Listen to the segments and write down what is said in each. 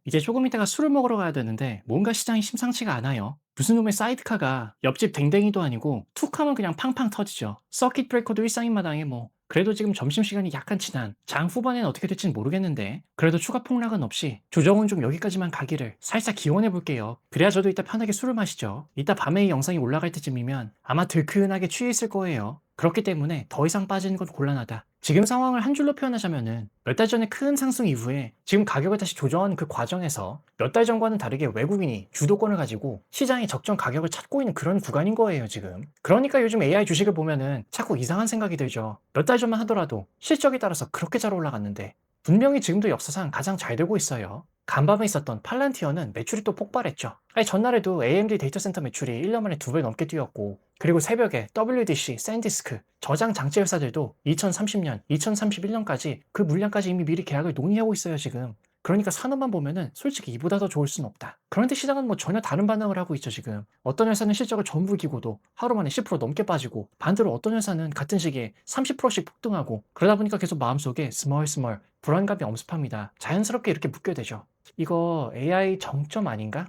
이제 조금 있다가 술을 먹으러 가야 되는데 뭔가 시장이 심상치가 않아요. 무슨 놈의 사이드카가 옆집 댕댕이도 아니고 툭 하면 그냥 팡팡 터지죠. 서킷 브레이커도 일상인 마당에 뭐. 그래도 지금 점심시간이 약간 지난 장 후반에는 어떻게 될지는 모르겠는데 그래도 추가 폭락은 없이 조정은 좀 여기까지만 가기를 살짝 기원해 볼게요. 그래야 저도 이따 편하게 술을 마시죠. 이따 밤에 이 영상이 올라갈 때쯤이면 아마 들큰하게 취해 있을 거예요. 그렇기 때문에 더 이상 빠지는 건 곤란하다. 지금 상황을 한 줄로 표현하자면은 몇 달 전에 큰 상승 이후에 지금 가격을 다시 조정하는 그 과정에서 몇 달 전과는 다르게 외국인이 주도권을 가지고 시장의 적정 가격을 찾고 있는 그런 구간인 거예요, 지금. 그러니까 요즘 AI 주식을 보면은 자꾸 이상한 생각이 들죠. 몇 달 전만 하더라도 실적에 따라서 그렇게 잘 올라갔는데 분명히 지금도 역사상 가장 잘 되고 있어요. 간밤에 있었던 팔란티어는 매출이 또 폭발했죠. 아니 전날에도 AMD 데이터 센터 매출이 1년 만에 2배 넘게 뛰었고 그리고 새벽에 WDC, 샌디스크, 저장 장치 회사들도 2030년, 2031년까지 그 물량까지 이미 미리 계약을 논의하고 있어요, 지금. 그러니까 산업만 보면은 솔직히 이보다 더 좋을 순 없다. 그런데 시장은 뭐 전혀 다른 반응을 하고 있죠, 지금. 어떤 회사는 실적을 전부 이기고도 하루 만에 10% 넘게 빠지고 반대로 어떤 회사는 같은 시기에 30%씩 폭등하고 그러다 보니까 계속 마음속에 스멀스멀 불안감이 엄습합니다. 자연스럽게 이렇게 묻게 되죠. 이거 AI 정점 아닌가?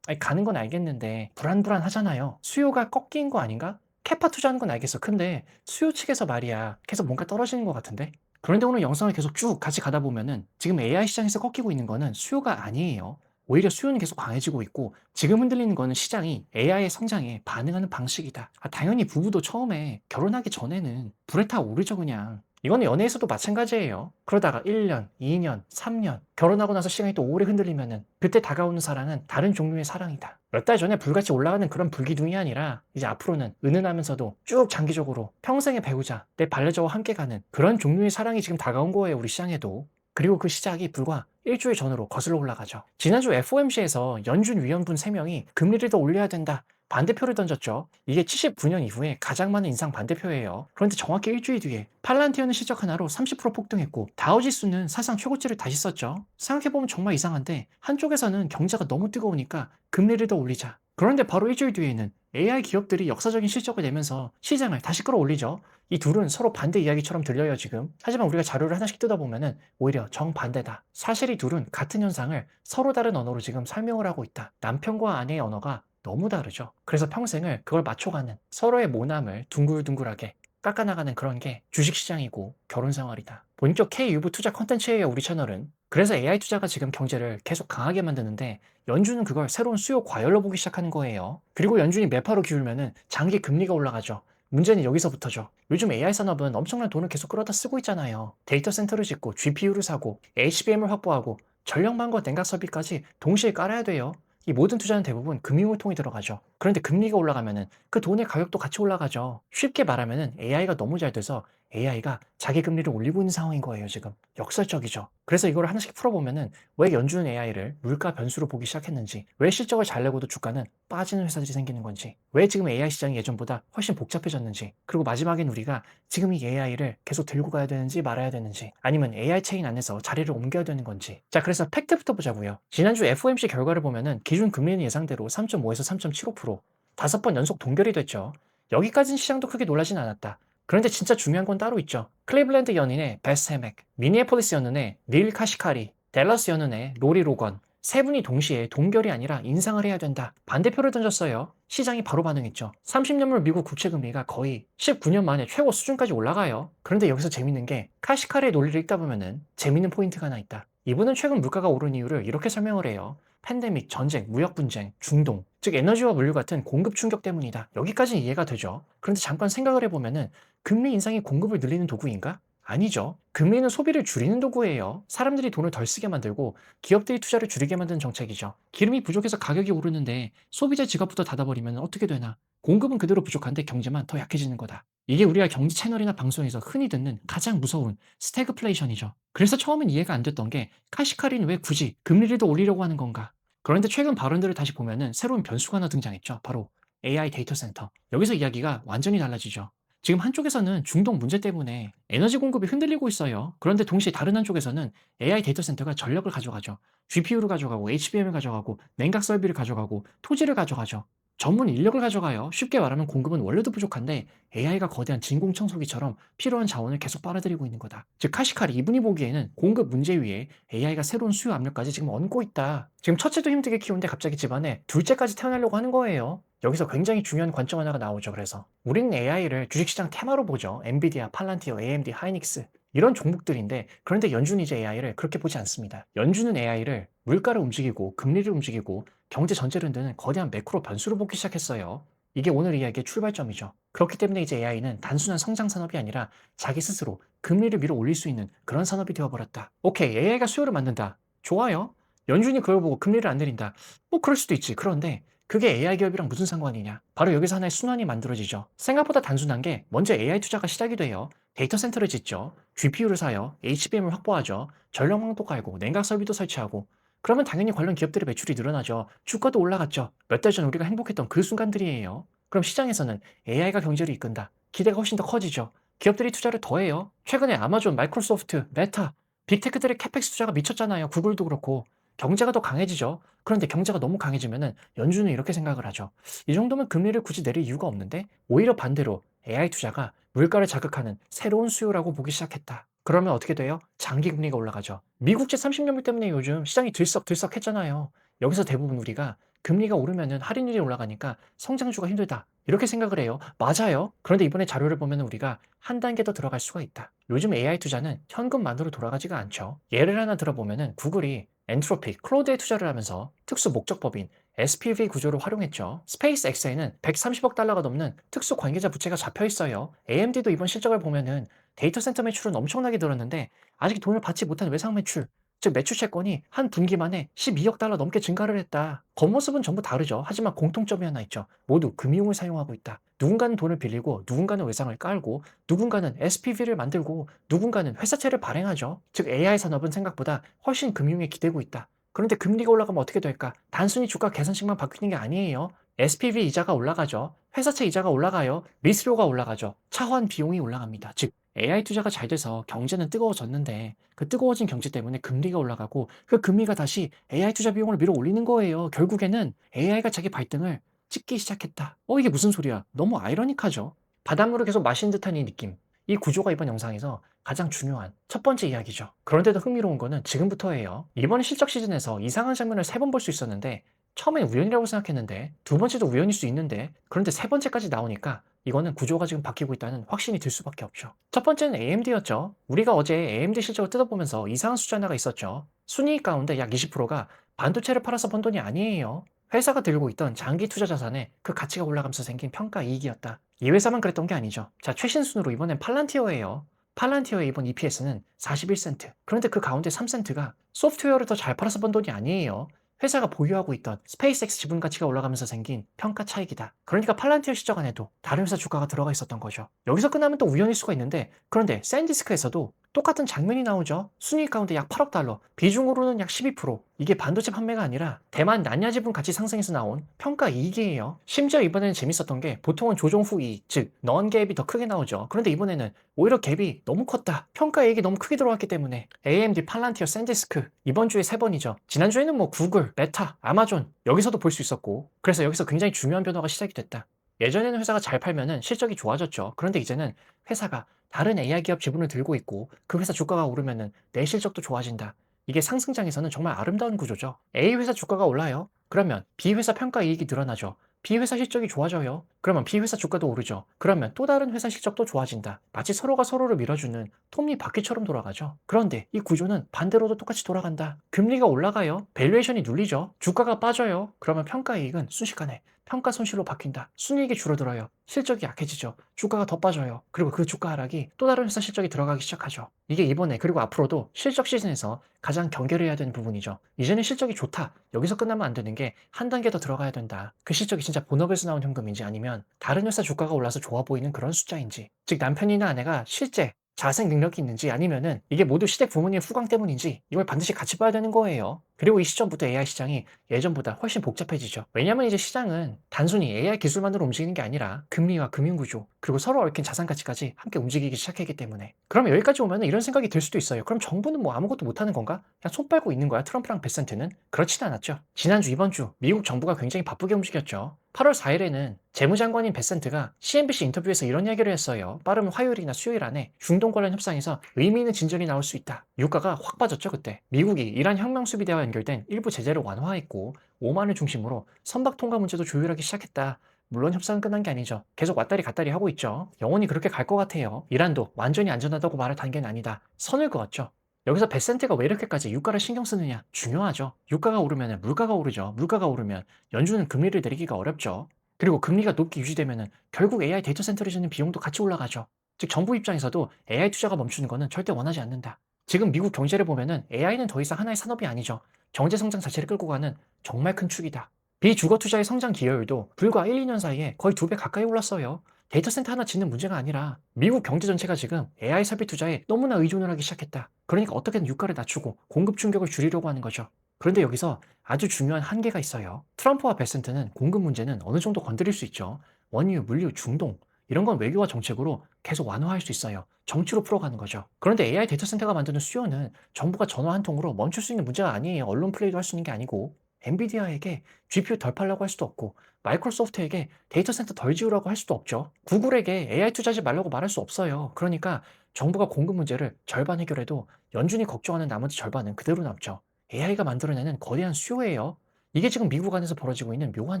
아니 가는 건 알겠는데 불안불안하잖아요. 수요가 꺾인 거 아닌가? 캐파 투자하는 건 알겠어. 근데 수요 측에서 말이야. 계속 뭔가 떨어지는 것 같은데? 그런데 오늘 영상을 계속 쭉 같이 가다 보면은 지금 AI 시장에서 꺾이고 있는 거는 수요가 아니에요. 오히려 수요는 계속 강해지고 있고 지금 흔들리는 거는 시장이 AI의 성장에 반응하는 방식이다. 당연히 부부도 처음에 결혼하기 전에는 불에 타 오르죠 그냥. 이거는 연애에서도 마찬가지예요. 그러다가 1년, 2년, 3년 결혼하고 나서 시간이 또 오래 흔들리면은 그때 다가오는 사랑은 다른 종류의 사랑이다. 몇 달 전에 불같이 올라가는 그런 불기둥이 아니라 이제 앞으로는 은은하면서도 쭉 장기적으로 평생의 배우자, 내 반려자와 함께 가는 그런 종류의 사랑이 지금 다가온 거예요, 우리 시장에도. 그리고 그 시작이 불과 일주일 전으로 거슬러 올라가죠. 지난주 FOMC에서 연준 위원분 3명이 금리를 더 올려야 된다. 반대표를 던졌죠. 이게 79년 이후에 가장 많은 인상 반대표예요. 그런데 정확히 일주일 뒤에 팔란티어는 실적 하나로 30% 폭등했고 다우지수는 사상 최고치를 다시 썼죠. 생각해보면 정말 이상한데 한쪽에서는 경제가 너무 뜨거우니까 금리를 더 올리자. 그런데 바로 일주일 뒤에는 AI 기업들이 역사적인 실적을 내면서 시장을 다시 끌어올리죠. 이 둘은 서로 반대 이야기처럼 들려요 지금. 하지만 우리가 자료를 하나씩 뜯어보면은 오히려 정반대다. 사실 이 둘은 같은 현상을 서로 다른 언어로 지금 설명을 하고 있다. 남편과 아내의 언어가 너무 다르죠. 그래서 평생을 그걸 맞춰가는 서로의 모남을 둥글둥글하게 깎아나가는 그런 게 주식시장이고 결혼생활이다. 본격 K유부 투자 컨텐츠예요 우리 채널은. 그래서 AI 투자가 지금 경제를 계속 강하게 만드는데 연준은 그걸 새로운 수요 과열로 보기 시작하는 거예요. 그리고 연준이 매파로 기울면은 장기 금리가 올라가죠. 문제는 여기서부터죠. 요즘 AI 산업은 엄청난 돈을 계속 끌어다 쓰고 있잖아요. 데이터 센터를 짓고 GPU를 사고 HBM을 확보하고 전력망과 냉각 설비까지 동시에 깔아야 돼요. 이 모든 투자는 대부분 금융을 통해 들어가죠. 그런데 금리가 올라가면은 그 돈의 가격도 같이 올라가죠. 쉽게 말하면은 AI가 너무 잘 돼서 AI가 자기 금리를 올리고 있는 상황인 거예요, 지금. 역설적이죠. 그래서 이걸 하나씩 풀어보면은 왜 연준 AI를 물가 변수로 보기 시작했는지, 왜 실적을 잘 내고도 주가는 빠지는 회사들이 생기는 건지, 왜 지금 AI 시장이 예전보다 훨씬 복잡해졌는지, 그리고 마지막엔 우리가 지금 이 AI를 계속 들고 가야 되는지 말아야 되는지, 아니면 AI 체인 안에서 자리를 옮겨야 되는 건지. 자, 그래서 팩트부터 보자고요. 지난주 FOMC 결과를 보면은 기준 금리는 예상대로 3.5에서 3.75%, 5번 연속 동결이 됐죠. 여기까지는 시장도 크게 놀라진 않았다. 그런데 진짜 중요한 건 따로 있죠. 클리블랜드 연인의 베스 헤맥, 미니애폴리스 연은의 닐 카시카리, 댈러스 연은의 로리 로건, 세 분이 동시에 동결이 아니라 인상을 해야 된다. 반대표를 던졌어요. 시장이 바로 반응했죠. 30년물 미국 국채금리가 거의 19년 만에 최고 수준까지 올라가요. 그런데 여기서 재밌는 게 카시카리의 논리를 읽다 보면은 재밌는 포인트가 하나 있다. 이분은 최근 물가가 오른 이유를 이렇게 설명을 해요. 팬데믹, 전쟁, 무역 분쟁, 중동, 즉 에너지와 물류 같은 공급 충격 때문이다. 여기까지는 이해가 되죠. 그런데 잠깐 생각을 해보면은 금리 인상이 공급을 늘리는 도구인가? 아니죠. 금리는 소비를 줄이는 도구예요. 사람들이 돈을 덜 쓰게 만들고 기업들이 투자를 줄이게 만드는 정책이죠. 기름이 부족해서 가격이 오르는데 소비자 지갑부터 닫아버리면 어떻게 되나? 공급은 그대로 부족한데 경제만 더 약해지는 거다. 이게 우리가 경제 채널이나 방송에서 흔히 듣는 가장 무서운 스태그플레이션이죠. 그래서 처음엔 이해가 안 됐던 게 카시카리는 왜 굳이 금리를 더 올리려고 하는 건가? 그런데 최근 발언들을 다시 보면은 새로운 변수가 하나 등장했죠. 바로 AI 데이터 센터. 여기서 이야기가 완전히 달라지죠. 지금 한쪽에서는 중동 문제 때문에 에너지 공급이 흔들리고 있어요. 그런데 동시에 다른 한쪽에서는 AI 데이터 센터가 전력을 가져가죠. GPU를 가져가고 HBM을 가져가고 냉각 설비를 가져가고 토지를 가져가죠. 전문 인력을 가져가요. 쉽게 말하면 공급은 원래도 부족한데 AI가 거대한 진공청소기처럼 필요한 자원을 계속 빨아들이고 있는 거다. 즉 카시칼이 이분이 보기에는 공급 문제 위에 AI가 새로운 수요 압력까지 지금 얹고 있다. 지금 첫째도 힘들게 키우는데 갑자기 집안에 둘째까지 태어나려고 하는 거예요. 여기서 굉장히 중요한 관점 하나가 나오죠. 그래서 우리는 AI를 주식시장 테마로 보죠. 엔비디아, 팔란티어, AMD, 하이닉스 이런 종목들인데, 그런데 연준이 이제 AI를 그렇게 보지 않습니다. 연준은 AI를 물가를 움직이고 금리를 움직이고 경제 전체를 흔드는 거대한 매크로 변수로 보기 시작했어요. 이게 오늘 이야기의 출발점이죠. 그렇기 때문에 이제 AI는 단순한 성장 산업이 아니라 자기 스스로 금리를 밀어 올릴 수 있는 그런 산업이 되어버렸다. 오케이, AI가 수요를 만든다. 좋아요. 연준이 그걸 보고 금리를 안 내린다. 뭐 그럴 수도 있지. 그런데 그게 AI 기업이랑 무슨 상관이냐? 바로 여기서 하나의 순환이 만들어지죠. 생각보다 단순한 게 먼저 AI 투자가 시작이 돼요. 데이터 센터를 짓죠. GPU를 사요. HBM을 확보하죠. 전력망도 깔고 냉각 설비도 설치하고. 그러면 당연히 관련 기업들의 매출이 늘어나죠. 주가도 올라갔죠. 몇 달 전 우리가 행복했던 그 순간들이에요. 그럼 시장에서는 AI가 경제를 이끈다. 기대가 훨씬 더 커지죠. 기업들이 투자를 더해요. 최근에 아마존, 마이크로소프트, 메타, 빅테크들의 캐펙스 투자가 미쳤잖아요. 구글도 그렇고. 경제가 더 강해지죠. 그런데 경제가 너무 강해지면은 연준은 이렇게 생각을 하죠. 이 정도면 금리를 굳이 내릴 이유가 없는데, 오히려 반대로 AI 투자가 물가를 자극하는 새로운 수요라고 보기 시작했다. 그러면 어떻게 돼요? 장기 금리가 올라가죠. 미국제 30년물 때문에 요즘 시장이 들썩들썩했잖아요. 여기서 대부분 우리가 금리가 오르면은 할인율이 올라가니까 성장주가 힘들다, 이렇게 생각을 해요. 맞아요. 그런데 이번에 자료를 보면 우리가 한 단계 더 들어갈 수가 있다. 요즘 AI 투자는 현금만으로 돌아가지가 않죠. 예를 하나 들어보면은 구글이 엔트로피, 클로드에 투자를 하면서 특수 목적법인 SPV 구조를 활용했죠. 스페이스X에는 130억 달러가 넘는 특수 관계자 부채가 잡혀 있어요. AMD도 이번 실적을 보면은 데이터 센터 매출은 엄청나게 늘었는데 아직 돈을 받지 못한 외상 매출, 즉 매출 채권이 한 분기 만에 12억 달러 넘게 증가를 했다. 겉모습은 전부 다르죠. 하지만 공통점이 하나 있죠. 모두 금융을 사용하고 있다. 누군가는 돈을 빌리고 누군가는 외상을 깔고 누군가는 SPV를 만들고 누군가는 회사채를 발행하죠. 즉 AI 산업은 생각보다 훨씬 금융에 기대고 있다. 그런데 금리가 올라가면 어떻게 될까? 단순히 주가 개선식만 바뀌는 게 아니에요. SPV 이자가 올라가죠. 회사채 이자가 올라가요. 리스료가 올라가죠. 차환 비용이 올라갑니다. 즉 AI 투자가 잘 돼서 경제는 뜨거워졌는데 그 뜨거워진 경제 때문에 금리가 올라가고 그 금리가 다시 AI 투자 비용을 밀어 올리는 거예요. 결국에는 AI가 자기 발등을 찍기 시작했다. 이게 무슨 소리야? 너무 아이러니하죠. 바닷물을 계속 마신 듯한 이 느낌. 이 구조가 이번 영상에서 가장 중요한 첫 번째 이야기죠. 그런데도 흥미로운 거는 지금부터예요. 이번 실적 시즌에서 이상한 장면을 3번 볼 수 있었는데, 처음엔 우연이라고 생각했는데 두 번째도 우연일 수 있는데, 그런데 세 번째까지 나오니까 이거는 구조가 지금 바뀌고 있다는 확신이 들 수밖에 없죠. 첫 번째는 AMD였죠. 우리가 어제 AMD 실적을 뜯어보면서 이상한 숫자 하나가 있었죠. 순이익 가운데 약 20%가 반도체를 팔아서 번 돈이 아니에요. 회사가 들고 있던 장기 투자 자산에 그 가치가 올라가면서 생긴 평가 이익이었다. 이 회사만 그랬던 게 아니죠. 자, 최신 순으로 이번엔 팔란티어예요. 팔란티어의 이번 EPS는 41센트. 그런데 그 가운데 3센트가 소프트웨어를 더 잘 팔아서 번 돈이 아니에요. 회사가 보유하고 있던 스페이스X 지분 가치가 올라가면서 생긴 평가 차익이다. 그러니까 팔란티어 실적 안에도 다른 회사 주가가 들어가 있었던 거죠. 여기서 끝나면 또 우연일 수가 있는데, 그런데 샌디스크에서도 똑같은 장면이 나오죠. 순이익 가운데 약 8억 달러, 비중으로는 약 12%. 이게 반도체 판매가 아니라 대만 난야 지분 가치 상승에서 나온 평가 이익이에요. 심지어 이번에는 재밌었던 게 보통은 조정 후 이익, 즉 넌갭이 더 크게 나오죠. 그런데 이번에는 오히려 갭이 너무 컸다. 평가 이익이 너무 크게 들어왔기 때문에 AMD, 팔란티어, 샌디스크 이번 주에 3번이죠. 지난주에는 뭐 구글, 메타, 아마존 여기서도 볼 수 있었고, 그래서 여기서 굉장히 중요한 변화가 시작이 됐다. 예전에는 회사가 잘 팔면은 실적이 좋아졌죠. 그런데 이제는 회사가 다른 AI 기업 지분을 들고 있고 그 회사 주가가 오르면은 내 실적도 좋아진다. 이게 상승장에서는 정말 아름다운 구조죠. A 회사 주가가 올라요. 그러면 B 회사 평가 이익이 늘어나죠. B 회사 실적이 좋아져요. 그러면 B 회사 주가도 오르죠. 그러면 또 다른 회사 실적도 좋아진다. 마치 서로가 서로를 밀어주는 톱니바퀴처럼 돌아가죠. 그런데 이 구조는 반대로도 똑같이 돌아간다. 금리가 올라가요. 밸류에이션이 눌리죠. 주가가 빠져요. 그러면 평가 이익은 순식간에 평가 손실로 바뀐다. 순이익이 줄어들어요. 실적이 약해지죠. 주가가 더 빠져요. 그리고 그 주가 하락이 또 다른 회사 실적이 들어가기 시작하죠. 이게 이번에 그리고 앞으로도 실적 시즌에서 가장 경계를 해야 되는 부분이죠. 이제는 실적이 좋다. 여기서 끝나면 안 되는 게 한 단계 더 들어가야 된다. 그 실적이 진짜 본업에서 나온 현금인지 아니면 다른 회사 주가가 올라서 좋아 보이는 그런 숫자인지. 즉 남편이나 아내가 실제 자생 능력이 있는지 아니면은 이게 모두 시댁 부모님 후광 때문인지 이걸 반드시 같이 봐야 되는 거예요. 그리고 이 시점부터 AI 시장이 예전보다 훨씬 복잡해지죠. 왜냐면 이제 시장은 단순히 AI 기술만으로 움직이는 게 아니라 금리와 금융구조, 그리고 서로 얽힌 자산 가치까지 함께 움직이기 시작했기 때문에. 그럼 여기까지 오면 이런 생각이 들 수도 있어요. 그럼 정부는 뭐 아무것도 못하는 건가? 그냥 손 빨고 있는 거야, 트럼프랑 베센트는? 그렇진 않았죠. 지난주, 이번 주 미국 정부가 굉장히 바쁘게 움직였죠. 8월 4일에는 재무장관인 베센트가 CNBC 인터뷰에서 이런 이야기를 했어요. 빠르면 화요일이나 수요일 안에 중동 관련 협상에서 의미 있는 진전이 나올 수 있다. 유가가 확 빠졌죠, 그때. 미국이 이란 혁명 수비대와 연결된 일부 제재를 완화했고 오만을 중심으로 선박 통과 문제도 조율하기 시작했다. 물론 협상은 끝난 게 아니죠. 계속 왔다리 갔다리 하고 있죠. 영원히 그렇게 갈 것 같아요. 이란도 완전히 안전하다고 말할 단계는 아니다. 선을 그었죠. 여기서 베센트가 왜 이렇게까지 유가를 신경 쓰느냐? 중요하죠. 유가가 오르면 물가가 오르죠. 물가가 오르면 연준은 금리를 내리기가 어렵죠. 그리고 금리가 높게 유지되면 결국 AI 데이터 센터를 짓는 비용도 같이 올라가죠. 즉 정부 입장에서도 AI 투자가 멈추는 것은 절대 원하지 않는다. 지금 미국 경제를 보면은 AI는 더 이상 하나의 산업이 아니죠. 경제 성장 자체를 끌고 가는 정말 큰 축이다. 비주거 투자의 성장 기여율도 불과 1, 2년 사이에 거의 2배 가까이 올랐어요. 데이터 센터 하나 짓는 문제가 아니라 미국 경제 전체가 지금 AI 설비 투자에 너무나 의존을 하기 시작했다. 그러니까 어떻게든 유가를 낮추고 공급 충격을 줄이려고 하는 거죠. 그런데 여기서 아주 중요한 한계가 있어요. 트럼프와 베센트는 공급 문제는 어느 정도 건드릴 수 있죠. 원유, 물류, 중동 이런 건 외교와 정책으로 계속 완화할 수 있어요. 정치로 풀어가는 거죠. 그런데 AI 데이터 센터가 만드는 수요는 정부가 전화 한 통으로 멈출 수 있는 문제가 아니에요. 언론 플레이도 할 수 있는 게 아니고 엔비디아에게 GPU 덜 팔라고 할 수도 없고 마이크로소프트에게 데이터 센터 덜 지으라고 할 수도 없죠. 구글에게 AI 투자하지 말라고 말할 수 없어요. 그러니까 정부가 공급 문제를 절반 해결해도 연준이 걱정하는 나머지 절반은 그대로 남죠. AI가 만들어내는 거대한 수요예요. 이게 지금 미국 안에서 벌어지고 있는 묘한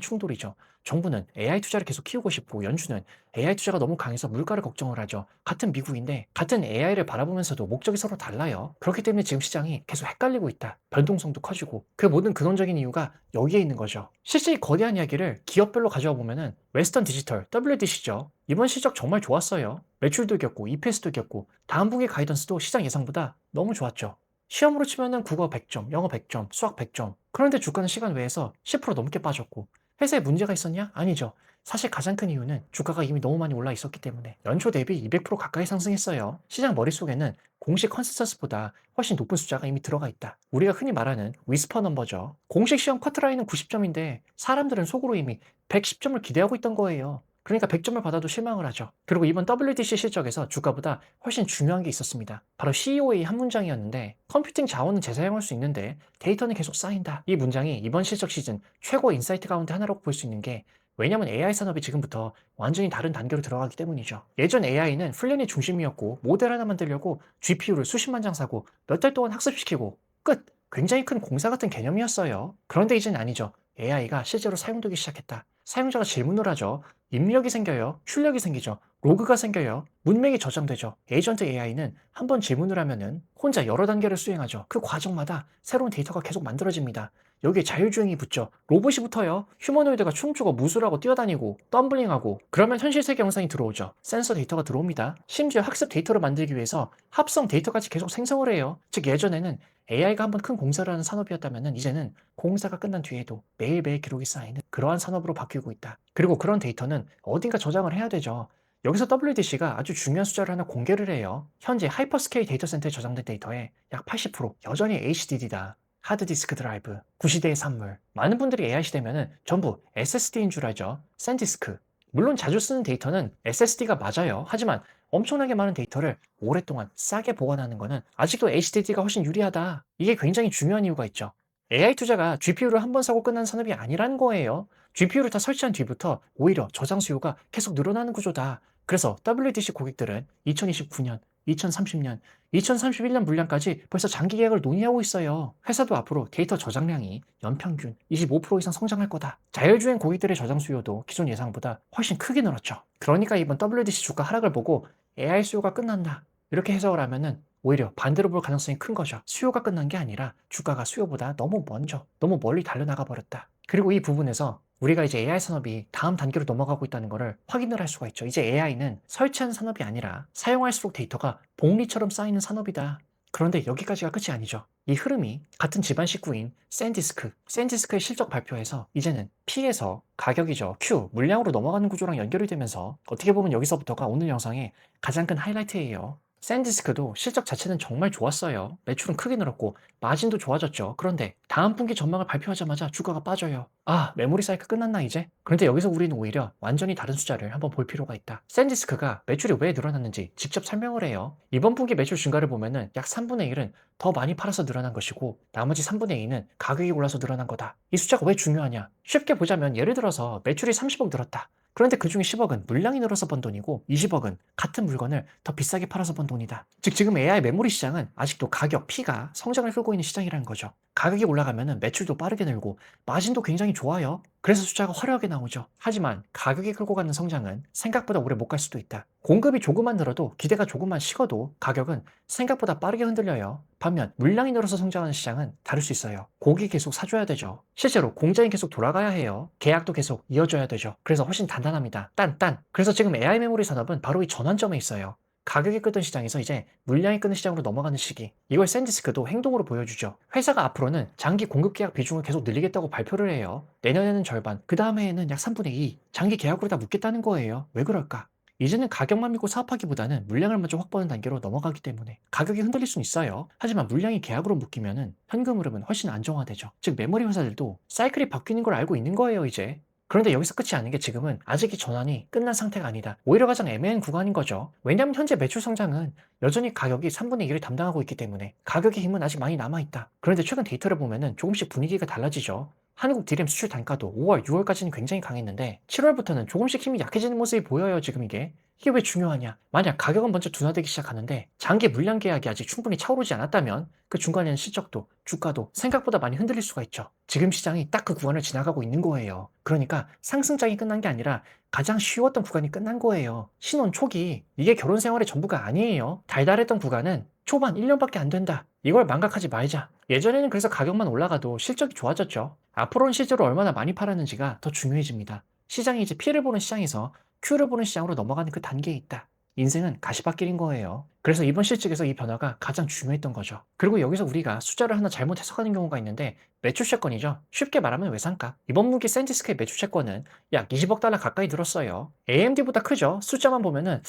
충돌이죠. 정부는 AI 투자를 계속 키우고 싶고 연준은 AI 투자가 너무 강해서 물가를 걱정을 하죠. 같은 미국인데 같은 AI를 바라보면서도 목적이 서로 달라요. 그렇기 때문에 지금 시장이 계속 헷갈리고 있다. 변동성도 커지고 그 모든 근원적인 이유가 여기에 있는 거죠. 실제 이 거대한 이야기를 기업별로 가져와 보면은 웨스턴 디지털 WDC죠. 이번 실적 정말 좋았어요. 매출도 이겼고 EPS도 이겼고 다음 분기 가이던스도 시장 예상보다 너무 좋았죠. 시험으로 치면은 국어 100점, 영어 100점, 수학 100점. 그런데 주가는 시간 외에서 10% 넘게 빠졌고 회사에 문제가 있었냐? 아니죠. 사실 가장 큰 이유는 주가가 이미 너무 많이 올라 있었기 때문에 연초 대비 200% 가까이 상승했어요. 시장 머릿속에는 공식 컨센서스보다 훨씬 높은 숫자가 이미 들어가 있다. 우리가 흔히 말하는 위스퍼 넘버죠. 공식 시험 커트라인은 90점인데 사람들은 속으로 이미 110점을 기대하고 있던 거예요. 그러니까 100점을 받아도 실망을 하죠. 그리고 이번 WDC 실적에서 주가보다 훨씬 중요한 게 있었습니다. 바로 CEO의 한 문장이었는데 컴퓨팅 자원은 재사용할 수 있는데 데이터는 계속 쌓인다. 이 문장이 이번 실적 시즌 최고 인사이트 가운데 하나라고 볼 수 있는 게 왜냐면 AI 산업이 지금부터 완전히 다른 단계로 들어가기 때문이죠. 예전 AI는 훈련의 중심이었고 모델 하나 만들려고 GPU를 수십만 장 사고 몇 달 동안 학습시키고 끝! 굉장히 큰 공사 같은 개념이었어요. 그런데 이제는 아니죠. AI가 실제로 사용되기 시작했다. 사용자가 질문을 하죠. 입력이 생겨요. 출력이 생기죠. 로그가 생겨요. 문맥이 저장되죠. 에이전트 AI는 한번 질문을 하면은 혼자 여러 단계를 수행하죠. 그 과정마다 새로운 데이터가 계속 만들어집니다. 여기에 자율주행이 붙죠. 로봇이 붙어요. 휴머노이드가 춤추고 무술하고 뛰어다니고 덤블링하고 그러면 현실 세계 영상이 들어오죠. 센서 데이터가 들어옵니다. 심지어 학습 데이터를 만들기 위해서 합성 데이터까지 계속 생성을 해요. 즉 예전에는 AI가 한번 큰 공사를 하는 산업이었다면 이제는 공사가 끝난 뒤에도 매일매일 기록이 쌓이는 그러한 산업으로 바뀌고 있다. 그리고 그런 데이터는 어딘가 저장을 해야 되죠. 여기서 WDC가 아주 중요한 숫자를 하나 공개를 해요. 현재 하이퍼스케일 데이터 센터에 저장된 데이터의 약 80% 여전히 HDD다. 하드디스크 드라이브, 구시대의 산물. 많은 분들이 AI 시대면은 전부 SSD인 줄 알죠. 샌디스크. 물론 자주 쓰는 데이터는 SSD가 맞아요. 하지만 엄청나게 많은 데이터를 오랫동안 싸게 보관하는 것은 아직도 HDD가 훨씬 유리하다. 이게 굉장히 중요한 이유가 있죠. AI 투자가 GPU를 한 번 사고 끝난 산업이 아니라는 거예요. GPU를 다 설치한 뒤부터 오히려 저장 수요가 계속 늘어나는 구조다. 그래서 WDC 고객들은 2029년, 2030년, 2031년 물량까지 벌써 장기 계약을 논의하고 있어요. 회사도 앞으로 데이터 저장량이 연평균 25% 이상 성장할 거다. 자율주행 고객들의 저장 수요도 기존 예상보다 훨씬 크게 늘었죠. 그러니까 이번 WDC 주가 하락을 보고 AI 수요가 끝난다. 이렇게 해석을 하면은 오히려 반대로 볼 가능성이 큰 거죠. 수요가 끝난 게 아니라 주가가 수요보다 너무 먼저, 너무 멀리 달려나가 버렸다. 그리고 이 부분에서 우리가 이제 AI 산업이 다음 단계로 넘어가고 있다는 것을 확인을 할 수가 있죠. 이제 AI는 설치하는 산업이 아니라 사용할수록 데이터가 복리처럼 쌓이는 산업이다. 그런데 여기까지가 끝이 아니죠. 이 흐름이 같은 집안 식구인 샌디스크의 실적 발표에서 이제는 P에서 가격이죠. Q, 물량으로 넘어가는 구조랑 연결이 되면서 어떻게 보면 여기서부터가 오늘 영상의 가장 큰 하이라이트예요. 샌디스크도 실적 자체는 정말 좋았어요. 매출은 크게 늘었고 마진도 좋아졌죠. 그런데 다음 분기 전망을 발표하자마자 주가가 빠져요. 아, 메모리 사이클 끝났나 이제? 그런데 여기서 우리는 오히려 완전히 다른 숫자를 한번 볼 필요가 있다. 샌디스크가 매출이 왜 늘어났는지 직접 설명을 해요. 이번 분기 매출 증가를 보면은 약 3분의 1은 더 많이 팔아서 늘어난 것이고 나머지 3분의 2는 가격이 올라서 늘어난 거다. 이 숫자가 왜 중요하냐? 쉽게 보자면 예를 들어서 매출이 30억 늘었다. 그런데 그중에 10억은 물량이 늘어서 번 돈이고 20억은 같은 물건을 더 비싸게 팔아서 번 돈이다. 즉 지금 AI 메모리 시장은 아직도 가격, P가 성장을 끌고 있는 시장이라는 거죠. 가격이 올라가면 매출도 빠르게 늘고 마진도 굉장히 좋아요. 그래서 숫자가 화려하게 나오죠. 하지만 가격이 끌고 가는 성장은 생각보다 오래 못 갈 수도 있다. 공급이 조금만 늘어도 기대가 조금만 식어도 가격은 생각보다 빠르게 흔들려요. 반면 물량이 늘어서 성장하는 시장은 다를 수 있어요. 고기 계속 사줘야 되죠. 실제로 공장이 계속 돌아가야 해요. 계약도 계속 이어져야 되죠. 그래서 훨씬 단단합니다. 딴딴. 그래서 지금 AI 메모리 산업은 바로 이 전환점에 있어요. 가격이 끄던 시장에서 이제 물량이 끄는 시장으로 넘어가는 시기. 이걸 샌디스크도 행동으로 보여주죠. 회사가 앞으로는 장기 공급 계약 비중을 계속 늘리겠다고 발표를 해요. 내년에는 절반, 그 다음 해에는 약 3분의 2. 장기 계약으로 다 묶겠다는 거예요. 왜 그럴까? 이제는 가격만 믿고 사업하기보다는 물량을 먼저 확보하는 단계로 넘어가기 때문에 가격이 흔들릴 수는 있어요. 하지만 물량이 계약으로 묶이면은 현금 흐름은 훨씬 안정화되죠. 즉 메모리 회사들도 사이클이 바뀌는 걸 알고 있는 거예요, 이제. 그런데 여기서 끝이 아닌 게 지금은 아직 이 전환이 끝난 상태가 아니다. 오히려 가장 애매한 구간인 거죠. 왜냐하면 현재 매출 성장은 여전히 가격이 3분의 1을 담당하고 있기 때문에 가격의 힘은 아직 많이 남아있다. 그런데 최근 데이터를 보면은 조금씩 분위기가 달라지죠. 한국 디램 수출 단가도 5월, 6월까지는 굉장히 강했는데 7월부터는 조금씩 힘이 약해지는 모습이 보여요, 지금 이게. 이게 왜 중요하냐? 만약 가격은 먼저 둔화되기 시작하는데 장기 물량 계약이 아직 충분히 차오르지 않았다면 그 중간에는 실적도 주가도 생각보다 많이 흔들릴 수가 있죠. 지금 시장이 딱 그 구간을 지나가고 있는 거예요. 그러니까 상승장이 끝난 게 아니라 가장 쉬웠던 구간이 끝난 거예요. 신혼 초기 이게 결혼 생활의 전부가 아니에요. 달달했던 구간은 초반 1년밖에 안 된다. 이걸 망각하지 말자. 예전에는 그래서 가격만 올라가도 실적이 좋아졌죠. 앞으로는 실제로 얼마나 많이 팔았는지가 더 중요해집니다. 시장이 이제 P를 보는 시장에서 Q를 보는 시장으로 넘어가는 그 단계에 있다. 인생은 가시밭길인 거예요. 그래서 이번 실적에서 이 변화가 가장 중요했던 거죠. 그리고 여기서 우리가 숫자를 하나 잘못 해석하는 경우가 있는데 매출 채권이죠. 쉽게 말하면 외상값. 이번 분기 샌디스크의 매출 채권은 약 20억 달러 가까이 늘었어요. AMD보다 크죠. 숫자만 보면은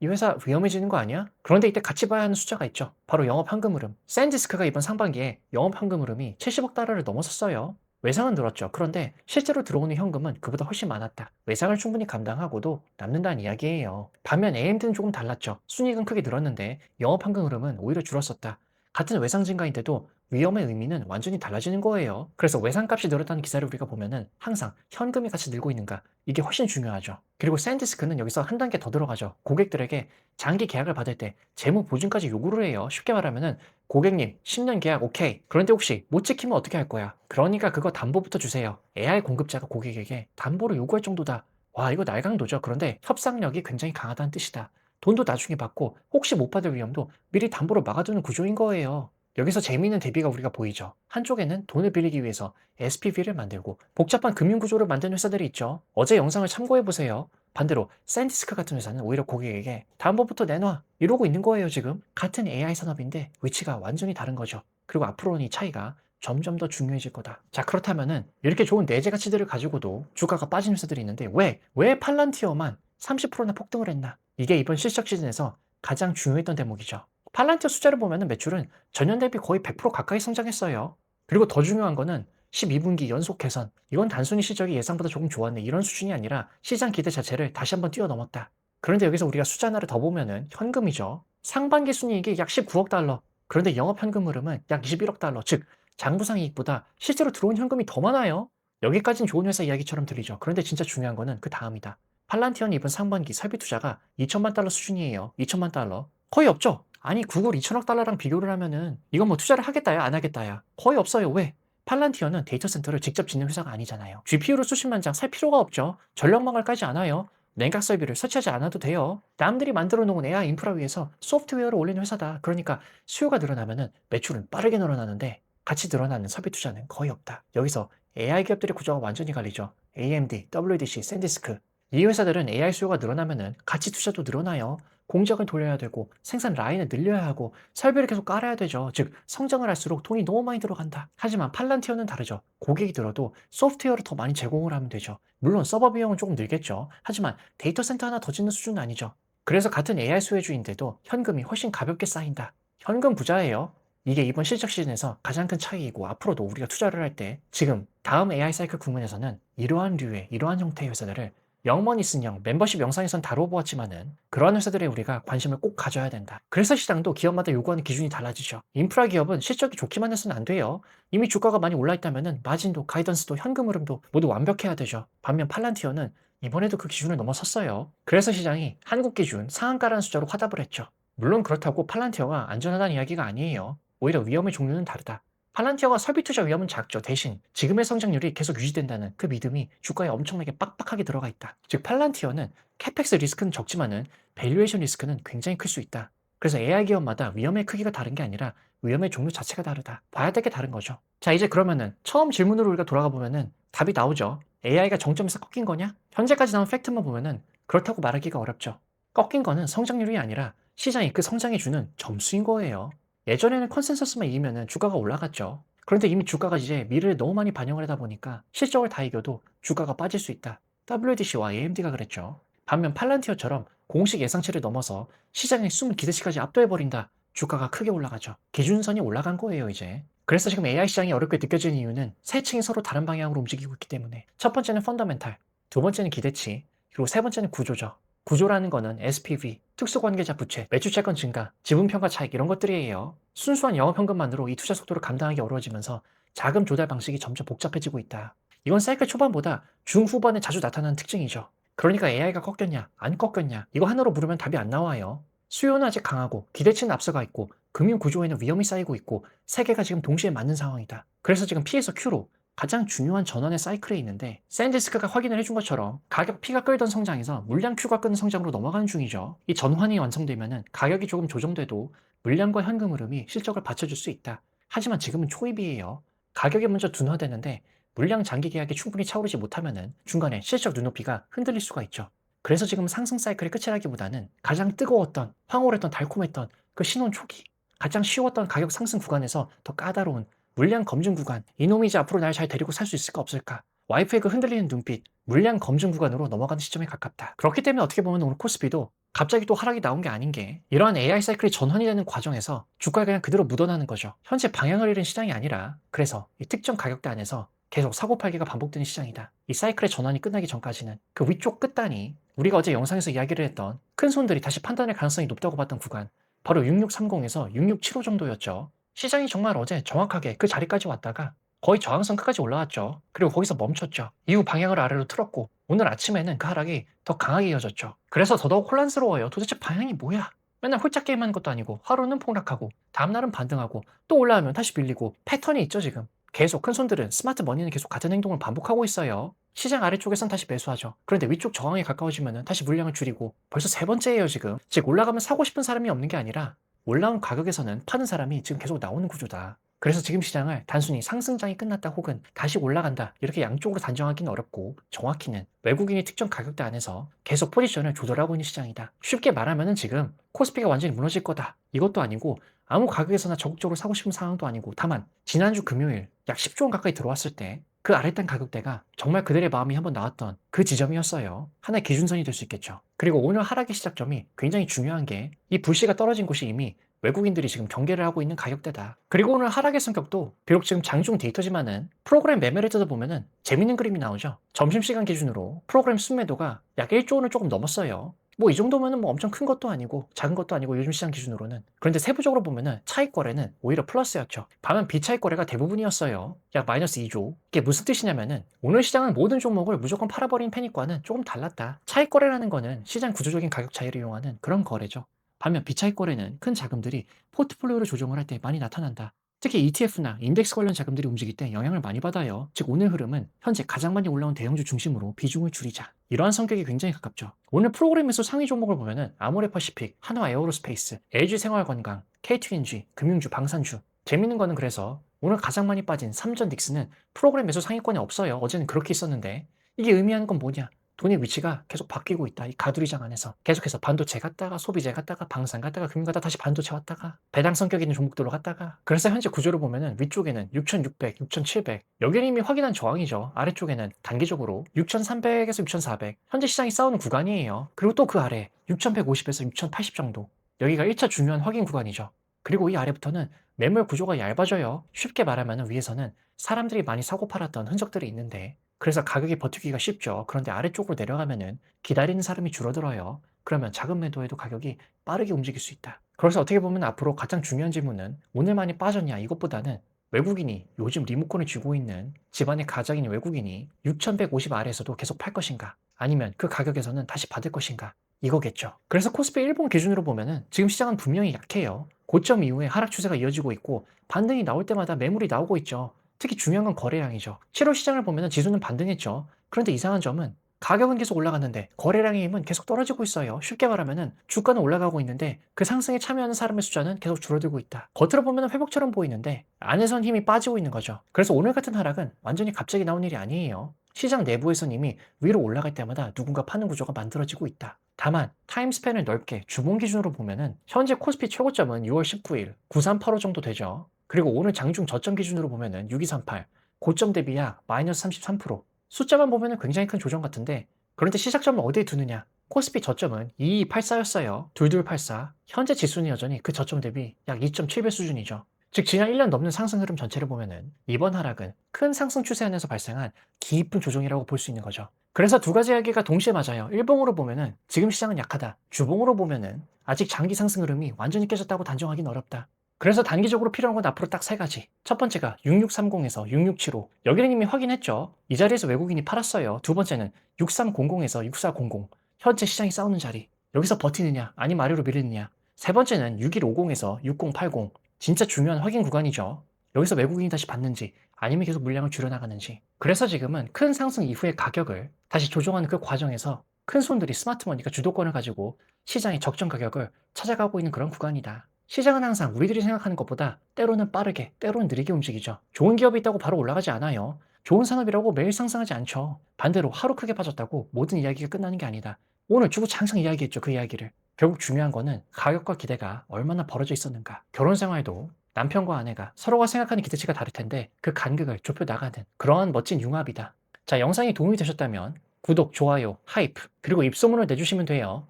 이 회사 위험해지는 거 아니야? 그런데 이때 같이 봐야 하는 숫자가 있죠. 바로 영업 현금 흐름. 샌디스크가 이번 상반기에 영업 현금 흐름이 70억 달러를 넘어섰어요. 외상은 늘었죠. 그런데 실제로 들어오는 현금은 그보다 훨씬 많았다. 외상을 충분히 감당하고도 남는다는 이야기예요. 반면 AMD는 조금 달랐죠. 순이익은 크게 늘었는데 영업 현금 흐름은 오히려 줄었었다. 같은 외상 증가인데도 위험의 의미는 완전히 달라지는 거예요. 그래서 외상값이 늘었다는 기사를 우리가 보면은 항상 현금이 같이 늘고 있는가, 이게 훨씬 중요하죠. 그리고 샌디스크는 여기서 한 단계 더 들어가죠. 고객들에게 장기 계약을 받을 때 재무 보증까지 요구를 해요. 쉽게 말하면은 고객님 10년 계약 오케이. 그런데 혹시 못 지키면 어떻게 할 거야? 그러니까 그거 담보부터 주세요. AI 공급자가 고객에게 담보를 요구할 정도다. 와, 이거 날강도죠. 그런데 협상력이 굉장히 강하다는 뜻이다. 돈도 나중에 받고 혹시 못 받을 위험도 미리 담보로 막아두는 구조인 거예요. 여기서 재미있는 대비가 우리가 보이죠. 한쪽에는 돈을 빌리기 위해서 SPV를 만들고 복잡한 금융구조를 만드는 회사들이 있죠. 어제 영상을 참고해보세요. 반대로 샌디스크 같은 회사는 오히려 고객에게 담보부터 내놔 이러고 있는 거예요. 지금 같은 AI 산업인데 위치가 완전히 다른 거죠. 그리고 앞으로는 이 차이가 점점 더 중요해질 거다. 자, 그렇다면은 이렇게 좋은 내재 가치들을 가지고도 주가가 빠진 회사들이 있는데 왜 팔란티어만 30%나 폭등을 했나? 이게 이번 실적 시즌에서 가장 중요했던 대목이죠. 팔란티어 숫자를 보면 매출은 전년 대비 거의 100% 가까이 성장했어요. 그리고 더 중요한 거는 12분기 연속 개선. 이건 단순히 실적이 예상보다 조금 좋았네 이런 수준이 아니라 시장 기대 자체를 다시 한번 뛰어넘었다. 그런데 여기서 우리가 숫자 하나를 더 보면은 현금이죠. 상반기 순이익이 약 19억 달러. 그런데 영업 현금 흐름은 약 21억 달러. 즉 장부상 이익보다 실제로 들어온 현금이 더 많아요. 여기까지는 좋은 회사 이야기처럼 들리죠. 그런데 진짜 중요한 거는 그 다음이다. 팔란티언 이번 상반기 설비 투자가 2천만 달러 수준이에요. 2천만 달러. 거의 없죠? 아니 구글 2천억 달러랑 비교를 하면은 이건 뭐 투자를 하겠다야 안 하겠다야 거의 없어요. 왜? 팔란티어는 데이터 센터를 직접 짓는 회사가 아니잖아요. GPU를 수십만 장 살 필요가 없죠. 전력망을 깔지 않아요. 냉각 설비를 설치하지 않아도 돼요. 남들이 만들어 놓은 AI 인프라 위에서 소프트웨어를 올리는 회사다. 그러니까 수요가 늘어나면은 매출은 빠르게 늘어나는데 같이 늘어나는 설비 투자는 거의 없다. 여기서 AI 기업들의 구조가 완전히 갈리죠. AMD, WDC, 샌디스크. 이 회사들은 AI 수요가 늘어나면은 가치 투자도 늘어나요. 공장을 돌려야 되고 생산 라인을 늘려야 하고 설비를 계속 깔아야 되죠. 즉 성장을 할수록 돈이 너무 많이 들어간다. 하지만 팔란티어는 다르죠. 고객이 들어도 소프트웨어를 더 많이 제공을 하면 되죠. 물론 서버 비용은 조금 늘겠죠. 하지만 데이터 센터 하나 더 짓는 수준은 아니죠. 그래서 같은 AI 수혜주인데도 현금이 훨씬 가볍게 쌓인다. 현금 부자예요. 이게 이번 실적 시즌에서 가장 큰 차이이고 앞으로도 우리가 투자를 할 때 지금 다음 AI 사이클 국면에서는 이러한 류의 이러한 형태의 회사들을 영원히 쓴형 멤버십 영상에선 다뤄보았지만은 그러한 회사들에 우리가 관심을 꼭 가져야 된다. 그래서 시장도 기업마다 요구하는 기준이 달라지죠. 인프라 기업은 실적이 좋기만 해서는 안 돼요. 이미 주가가 많이 올라있다면은 마진도 가이던스도 현금 흐름도 모두 완벽해야 되죠. 반면 팔란티어는 이번에도 그 기준을 넘어섰어요. 그래서 시장이 한국 기준 상한가라는 숫자로 화답을 했죠. 물론 그렇다고 팔란티어가 안전하다는 이야기가 아니에요. 오히려 위험의 종류는 다르다. 팔란티어가 설비 투자 위험은 작죠. 대신 지금의 성장률이 계속 유지된다는 그 믿음이 주가에 엄청나게 빡빡하게 들어가 있다. 즉 팔란티어는 캐펙스 리스크는 적지만은 밸류에이션 리스크는 굉장히 클 수 있다. 그래서 AI 기업마다 위험의 크기가 다른 게 아니라 위험의 종류 자체가 다르다. 봐야 될 게 다른 거죠. 자 이제 그러면은 처음 질문으로 우리가 돌아가 보면은 답이 나오죠. AI가 정점에서 꺾인 거냐? 현재까지 나온 팩트만 보면은 그렇다고 말하기가 어렵죠. 꺾인 거는 성장률이 아니라 시장이 그 성장해 주는 점수인 거예요. 예전에는 컨센서스만 이기면은 주가가 올라갔죠. 그런데 이미 주가가 이제 미래를 너무 많이 반영을 하다 보니까 실적을 다 이겨도 주가가 빠질 수 있다. WDC와 AMD가 그랬죠. 반면 팔란티어처럼 공식 예상치를 넘어서 시장의 숨은 기대치까지 압도해버린다. 주가가 크게 올라가죠. 기준선이 올라간 거예요, 이제. 그래서 지금 AI 시장이 어렵게 느껴지는 이유는 세 층이 서로 다른 방향으로 움직이고 있기 때문에 첫 번째는 펀더멘탈, 두 번째는 기대치, 그리고 세 번째는 구조죠. 구조라는 거는 SPV, 특수관계자 부채, 매출채권 증가, 지분평가 차익 이런 것들이에요. 순수한 영업현금만으로 이 투자 속도를 감당하기 어려워지면서 자금 조달 방식이 점점 복잡해지고 있다. 이건 사이클 초반보다 중후반에 자주 나타나는 특징이죠. 그러니까 AI가 꺾였냐, 안 꺾였냐 이거 하나로 물으면 답이 안 나와요. 수요는 아직 강하고 기대치는 앞서가 있고 금융 구조에는 위험이 쌓이고 있고 세 개가 지금 동시에 맞는 상황이다. 그래서 지금 P에서 Q로 가장 중요한 전환의 사이클에 있는데 샌디스크가 확인을 해준 것처럼 가격 P가 끌던 성장에서 물량 Q가 끄는 성장으로 넘어가는 중이죠. 이 전환이 완성되면은 가격이 조금 조정돼도 물량과 현금 흐름이 실적을 받쳐줄 수 있다. 하지만 지금은 초입이에요. 가격이 먼저 둔화되는데 물량 장기 계약이 충분히 차오르지 못하면은 중간에 실적 눈높이가 흔들릴 수가 있죠. 그래서 지금 상승 사이클의 끝이라기보다는 가장 뜨거웠던, 황홀했던, 달콤했던 그 신혼 초기, 가장 쉬웠던 가격 상승 구간에서 더 까다로운 물량 검증 구간, 이놈이 이제 앞으로 날 잘 데리고 살 수 있을까 없을까? 와이프의 그 흔들리는 눈빛, 물량 검증 구간으로 넘어가는 시점에 가깝다. 그렇기 때문에 어떻게 보면 오늘 코스피도 갑자기 또 하락이 나온 게 아닌 게 이러한 AI 사이클이 전환이 되는 과정에서 주가가 그냥 그대로 묻어나는 거죠. 현재 방향을 잃은 시장이 아니라 그래서 이 특정 가격대 안에서 계속 사고팔기가 반복되는 시장이다. 이 사이클의 전환이 끝나기 전까지는 그 위쪽 끝단이 우리가 어제 영상에서 이야기를 했던 큰 손들이 다시 판단할 가능성이 높다고 봤던 구간 바로 6630에서 6675 정도였죠. 시장이 정말 어제 정확하게 그 자리까지 왔다가 거의 저항선 끝까지 올라왔죠. 그리고 거기서 멈췄죠. 이후 방향을 아래로 틀었고 오늘 아침에는 그 하락이 더 강하게 이어졌죠. 그래서 더더욱 혼란스러워요. 도대체 방향이 뭐야? 맨날 홀짝 게임하는 것도 아니고 하루는 폭락하고 다음날은 반등하고 또 올라오면 다시 밀리고 패턴이 있죠 지금. 계속 큰 손들은 스마트 머니는 계속 같은 행동을 반복하고 있어요. 시장 아래쪽에선 다시 매수하죠. 그런데 위쪽 저항에 가까워지면 다시 물량을 줄이고 벌써 세 번째예요 지금. 즉 올라가면 사고 싶은 사람이 없는 게 아니라 올라온 가격에서는 파는 사람이 지금 계속 나오는 구조다. 그래서 지금 시장을 단순히 상승장이 끝났다 혹은 다시 올라간다 이렇게 양쪽으로 단정하기는 어렵고 정확히는 외국인이 특정 가격대 안에서 계속 포지션을 조절하고 있는 시장이다. 쉽게 말하면 지금 코스피가 완전히 무너질 거다 이것도 아니고 아무 가격에서나 적극적으로 사고 싶은 상황도 아니고 다만 지난주 금요일 약 10조 원 가까이 들어왔을 때 그 아랫단 가격대가 정말 그들의 마음이 한번 나왔던 그 지점이었어요. 하나의 기준선이 될 수 있겠죠. 그리고 오늘 하락의 시작점이 굉장히 중요한 게 이 불씨가 떨어진 곳이 이미 외국인들이 지금 경계를 하고 있는 가격대다. 그리고 오늘 하락의 성격도 비록 지금 장중 데이터지만은 프로그램 매매를 뜯어보면은 재밌는 그림이 나오죠. 점심시간 기준으로 프로그램 순매도가 약 1조 원을 조금 넘었어요. 뭐 이 정도면은 뭐 엄청 큰 것도 아니고 작은 것도 아니고 요즘 시장 기준으로는. 그런데 세부적으로 보면은 차익 거래는 오히려 플러스였죠. 반면 비차익 거래가 대부분이었어요. 약 마이너스 2조. 이게 무슨 뜻이냐면은 오늘 시장은 모든 종목을 무조건 팔아버린 패닉과는 조금 달랐다. 차익 거래라는 거는 시장 구조적인 가격 차이를 이용하는 그런 거래죠. 반면 비차익 거래는 큰 자금들이 포트폴리오를 조정을 할 때 많이 나타난다. 특히 ETF나 인덱스 관련 자금들이 움직일 때 영향을 많이 받아요. 즉 오늘 흐름은 현재 가장 많이 올라온 대형주 중심으로 비중을 줄이자. 이러한 성격이 굉장히 가깝죠. 오늘 프로그램에서 상위 종목을 보면은 아모레퍼시픽, 한화 에어로스페이스, LG생활건강, KTNG, 금융주, 방산주. 재밌는 거는 그래서 오늘 가장 많이 빠진 삼전 닉스는 프로그램 매수 상위권에 없어요. 어제는 그렇게 있었는데 이게 의미하는 건 뭐냐? 돈의 위치가 계속 바뀌고 있다. 이 가두리장 안에서. 계속해서 반도체 갔다가 소비재 갔다가 방산 갔다가 금융 갔다가 다시 반도체 왔다가 배당 성격 있는 종목들로 갔다가 그래서 현재 구조를 보면은 위쪽에는 6,600, 6,700 여기는 이미 확인한 저항이죠. 아래쪽에는 단기적으로 6,300에서 6,400 현재 시장이 싸우는 구간이에요. 그리고 또 그 아래 6,150에서 6,080 정도 여기가 1차 중요한 확인 구간이죠. 그리고 이 아래부터는 매물 구조가 얇아져요. 쉽게 말하면 위에서는 사람들이 많이 사고 팔았던 흔적들이 있는데 그래서 가격이 버티기가 쉽죠. 그런데 아래쪽으로 내려가면은 기다리는 사람이 줄어들어요. 그러면 작은 매도에도 가격이 빠르게 움직일 수 있다. 그래서 어떻게 보면 앞으로 가장 중요한 질문은 오늘 많이 빠졌냐 이것보다는 외국인이 요즘 리모컨을 쥐고 있는 집안의 가장인 외국인이 6,150 아래에서도 계속 팔 것인가 아니면 그 가격에서는 다시 받을 것인가 이거겠죠. 그래서 코스피 일본 기준으로 보면은 지금 시장은 분명히 약해요. 고점 이후에 하락 추세가 이어지고 있고 반등이 나올 때마다 매물이 나오고 있죠. 특히 중요한 건 거래량이죠. 7월 시장을 보면 지수는 반등했죠. 그런데 이상한 점은 가격은 계속 올라갔는데 거래량의 힘은 계속 떨어지고 있어요. 쉽게 말하면 주가는 올라가고 있는데 그 상승에 참여하는 사람의 숫자는 계속 줄어들고 있다. 겉으로 보면 회복처럼 보이는데 안에선 힘이 빠지고 있는 거죠. 그래서 오늘 같은 하락은 완전히 갑자기 나온 일이 아니에요. 시장 내부에선 이미 위로 올라갈 때마다 누군가 파는 구조가 만들어지고 있다. 다만 타임스팬을 넓게 주봉 기준으로 보면은 현재 코스피 최고점은 6월 19일 9385 정도 되죠. 그리고 오늘 장중 저점 기준으로 보면은 6238 고점 대비 약 마이너스 33% 숫자만 보면은 굉장히 큰 조정 같은데 그런데 시작점을 어디에 두느냐 코스피 저점은 2284였어요. 2284 현재 지수는 여전히 그 저점 대비 약 2.7배 수준이죠. 즉 지난 1년 넘는 상승 흐름 전체를 보면은 이번 하락은 큰 상승 추세 안에서 발생한 깊은 조정이라고 볼 수 있는 거죠. 그래서 두 가지 이야기가 동시에 맞아요. 일봉으로 보면은 지금 시장은 약하다. 주봉으로 보면은 아직 장기 상승 흐름이 완전히 깨졌다고 단정하기는 어렵다. 그래서 단기적으로 필요한 건 앞으로 딱 세 가지. 첫 번째가 6630에서 6675. 여기는 이미 확인했죠. 이 자리에서 외국인이 팔았어요. 두 번째는 6300에서 6400. 현재 시장이 싸우는 자리. 여기서 버티느냐 아니면 아래로 밀리느냐. 세 번째는 6150에서 6080. 진짜 중요한 확인 구간이죠. 여기서 외국인이 다시 받는지 아니면 계속 물량을 줄여나가는지. 그래서 지금은 큰 상승 이후의 가격을 다시 조정하는 그 과정에서 큰 손들이 스마트머니가 주도권을 가지고 시장의 적정 가격을 찾아가고 있는 그런 구간이다. 시장은 항상 우리들이 생각하는 것보다 때로는 빠르게, 때로는 느리게 움직이죠. 좋은 기업이 있다고 바로 올라가지 않아요. 좋은 산업이라고 매일 상승하지 않죠. 반대로 하루 크게 빠졌다고 모든 이야기가 끝나는 게 아니다. 오늘 주고 항상 이야기했죠, 그 이야기를. 결국 중요한 거는 가격과 기대가 얼마나 벌어져 있었는가. 결혼 생활도 남편과 아내가 서로가 생각하는 기대치가 다를 텐데 그 간극을 좁혀 나가는 그러한 멋진 융합이다. 자, 영상이 도움이 되셨다면 구독, 좋아요, 하이프, 그리고 입소문을 내주시면 돼요.